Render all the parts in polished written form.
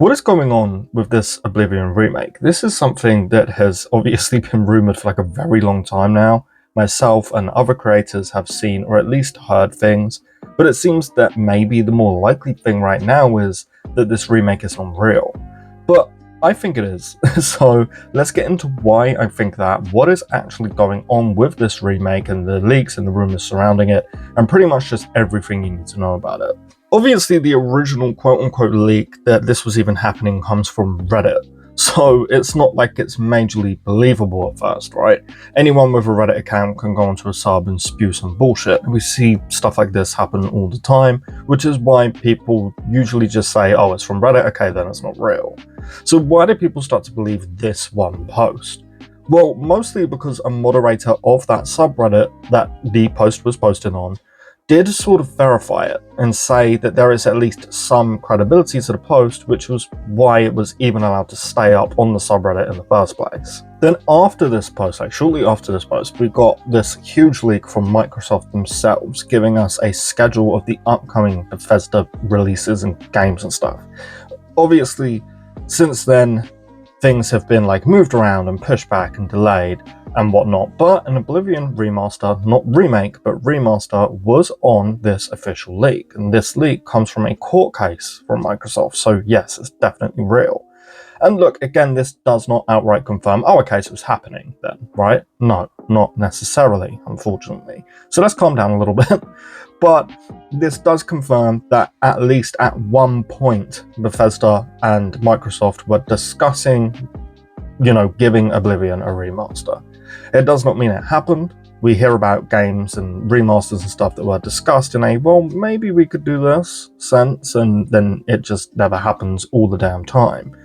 What is going on with this Oblivion remake? This is something that has obviously been rumored for like a very long time now. Myself and other creators have seen or at least heard things, but it seems that maybe the more likely thing right now is that this remake is unreal. But I think it is. So let's get into why I think that, what is actually going on with this remake and the leaks and the rumors surrounding it, and pretty much just everything you need to know about it. Obviously, the original quote-unquote leak that this was even happening comes from Reddit, so it's not like it's majorly believable at first, right? Anyone with a Reddit account can go onto a sub and spew some bullshit. We see stuff like this happen all the time, which is why people usually just say, oh, it's from Reddit, okay, then it's not real. So why do people start to believe this one post? Well, mostly because a moderator of that subreddit that the post was posted on did sort of verify it and say that there is at least some credibility to the post, which was why it was even allowed to stay up on the subreddit in the first place. Then after this post, like shortly after this post, we got this huge leak from Microsoft themselves giving us a schedule of the upcoming Bethesda releases and games and stuff. Obviously, since then, things have been like moved around and pushed back and delayed and whatnot, but an Oblivion remaster, not remake, but remaster, was on this official leak, and this leak comes from a court case from Microsoft, so yes, it's definitely real. And look, again, this does not outright confirm, oh, okay, so it's happening then, right? No, not necessarily, unfortunately. So let's calm down a little bit. But this does confirm that at least at one point, Bethesda and Microsoft were discussing, giving Oblivion a remaster. It does not mean it happened. We hear about games and remasters and stuff that were discussed in a, well, maybe we could do this sense, and then it just never happens all the damn time.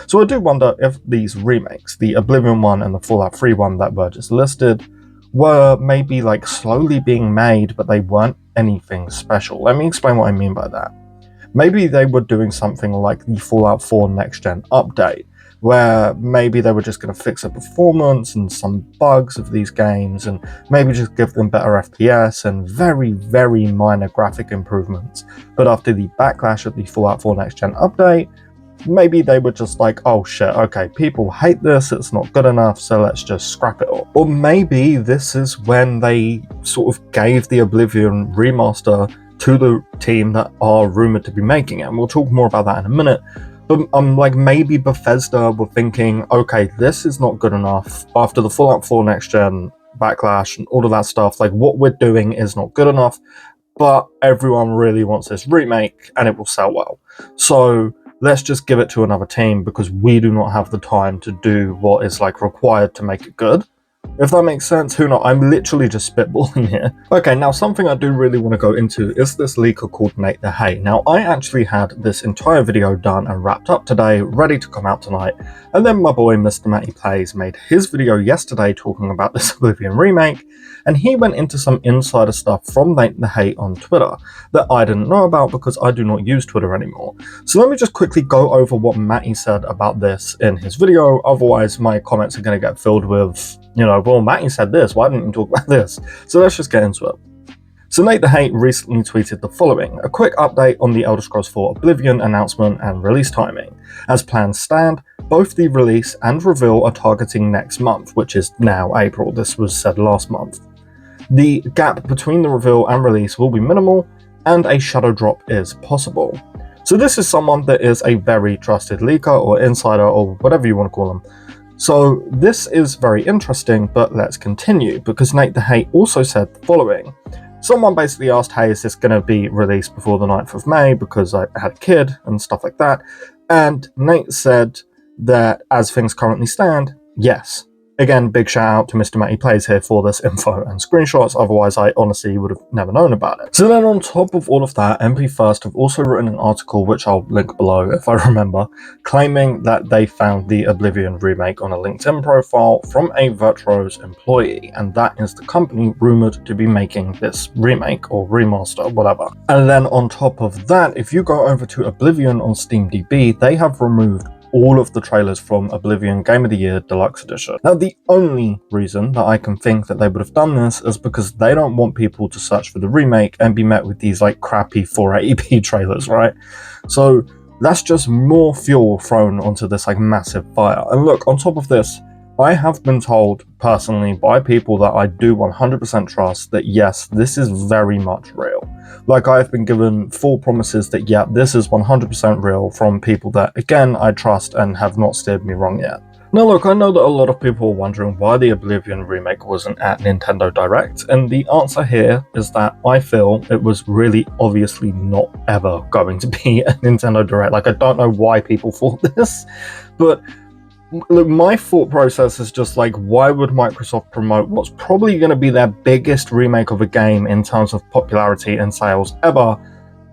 So I do wonder if these remakes, the Oblivion one and the Fallout 3 one that were just listed, were maybe like slowly being made, but they weren't anything special. Let me explain what I mean by that. Maybe they were doing something like the Fallout 4 Next Gen update, where maybe they were just going to fix the performance and some bugs of these games and maybe just give them better FPS and very, very minor graphic improvements. But after the backlash of the Fallout 4 Next Gen update, maybe they were just like, oh shit, okay, people hate this, it's not good enough, so let's just scrap it all. Or maybe this is when they sort of gave the Oblivion remaster to the team that are rumored to be making it, and we'll talk more about that in a minute. But like maybe Bethesda were thinking, okay, this is not good enough after the Fallout 4 Next Gen backlash and all of that stuff, like what we're doing is not good enough, but everyone really wants this remake and it will sell well. So let's just give it to another team because we do not have the time to do what is like required to make it good. If that makes sense, who knows? I'm literally just spitballing here. Okay, now something I do really want to go into is this leaker called Nate the Hay. Now, I actually had this entire video done and wrapped up today, ready to come out tonight, and then my boy Mr. Matty Plays made his video yesterday talking about this Oblivion remake, and he went into some insider stuff from Nate the Hay on Twitter that I didn't know about because I do not use Twitter anymore. So let me just quickly go over what Matty said about this in his video, otherwise my comments are going to get filled with, well, Matty said this, why didn't you talk about this? So let's just get into it. So Nate the Hate recently tweeted the following: a quick update on the Elder Scrolls 4 Oblivion announcement and release timing. As plans stand, both the release and reveal are targeting next month, which is now April. This was said last month. The gap between the reveal and release will be minimal, and a shadow drop is possible. So this is someone that is a very trusted leaker or insider or whatever you want to call them. So this is very interesting, but let's continue, because Nate the Hate also said the following. Someone basically asked, hey, is this going to be released before the 9th of May because I had a kid and stuff like that? And Nate said that as things currently stand, yes. Again, big shout out to Mr. Matty Plays here for this info and screenshots, otherwise I honestly would have never known about it. So then on top of all of that, MP First have also written an article, which I'll link below if I remember, claiming that they found the Oblivion remake on a LinkedIn profile from a Virtuos employee, and that is the company rumoured to be making this remake or remaster, whatever. And then on top of that, if you go over to Oblivion on SteamDB, they have removed all of the trailers from Oblivion Game of the Year Deluxe Edition. Now, the only reason that I can think that they would have done this is because they don't want people to search for the remake and be met with these like crappy 480p trailers, right? So that's just more fuel thrown onto this like massive fire. And look, on top of this, I have been told personally by people that I do 100% trust that yes, this is very much real. Like, I've been given full promises that yeah, this is 100% real from people that, again, I trust and have not steered me wrong yet. Now look, I know that a lot of people are wondering why the Oblivion remake wasn't at Nintendo Direct, and the answer here is that I feel it was really obviously not ever going to be a Nintendo Direct. Like, I don't know why people thought this, but look, my thought process is just like, why would Microsoft promote what's probably going to be their biggest remake of a game in terms of popularity and sales ever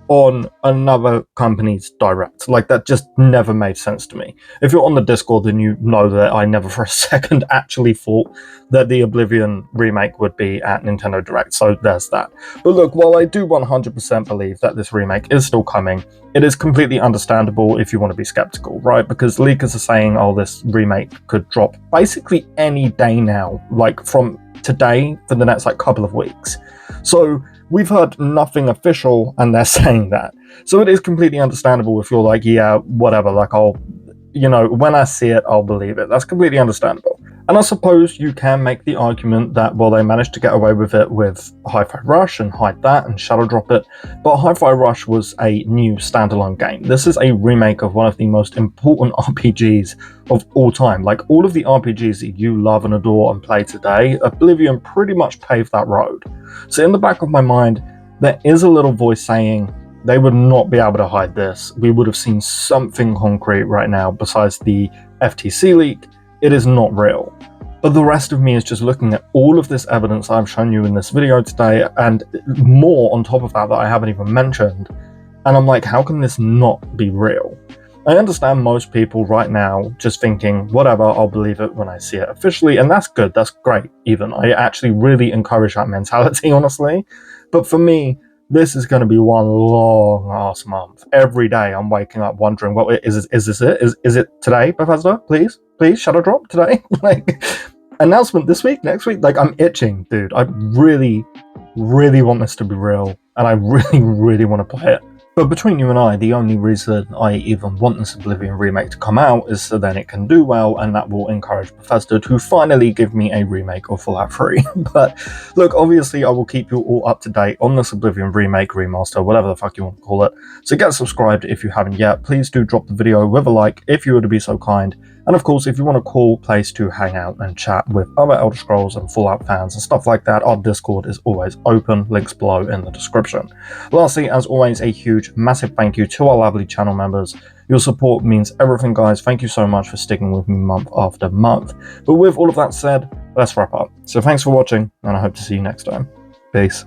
on another company's Direct? Like, that just never made sense to me. If you're on the Discord, then you know that I never for a second actually thought that the Oblivion remake would be at Nintendo Direct, so there's that. But look, while I do 100% believe that this remake is still coming, it is completely understandable if you want to be skeptical, right? Because leakers are saying, oh, this remake could drop basically any day now, like from today for the next like couple of weeks. So we've heard nothing official, and they're saying that. So it is completely understandable if you're like, yeah, whatever, like when I see it, I'll believe it. That's completely understandable. And I suppose you can make the argument that, well, they managed to get away with it with Hi-Fi Rush and hide that and shadow drop it, but Hi-Fi Rush was a new standalone game. This is a remake of one of the most important RPGs of all time. Like, all of the RPGs that you love and adore and play today, Oblivion pretty much paved that road. So in the back of my mind, there is a little voice saying, they would not be able to hide this. We would have seen something concrete right now besides the FTC leak. It is not real. But the rest of me is just looking at all of this evidence I've shown you in this video today, and more on top of that I haven't even mentioned. And I'm like, how can this not be real? I understand most people right now just thinking, whatever, I'll believe it when I see it officially, and that's good, that's great even. I actually really encourage that mentality, honestly. But for me, this is going to be one long ass month. Every day I'm waking up wondering, well, is this it? Is it today, Bethesda? Please, shadow drop today? Like, announcement this week, next week? Like, I'm itching, dude. I really, really want this to be real, and I really, really want to play it. But between you and I, the only reason I even want this Oblivion remake to come out is so then it can do well, and that will encourage Bethesda to finally give me a remake of Fallout 3. But look, obviously I will keep you all up to date on this Oblivion remake, remaster, whatever the fuck you want to call it. So get subscribed if you haven't yet. Please do drop the video with a like if you were to be so kind. And of course, if you want a cool place to hang out and chat with other Elder Scrolls and Fallout fans and stuff like that, our Discord is always open, links below in the description. Lastly, as always, a huge, massive thank you to our lovely channel members. Your support means everything, guys. Thank you so much for sticking with me month after month. But with all of that said, let's wrap up. So thanks for watching, and I hope to see you next time. Peace.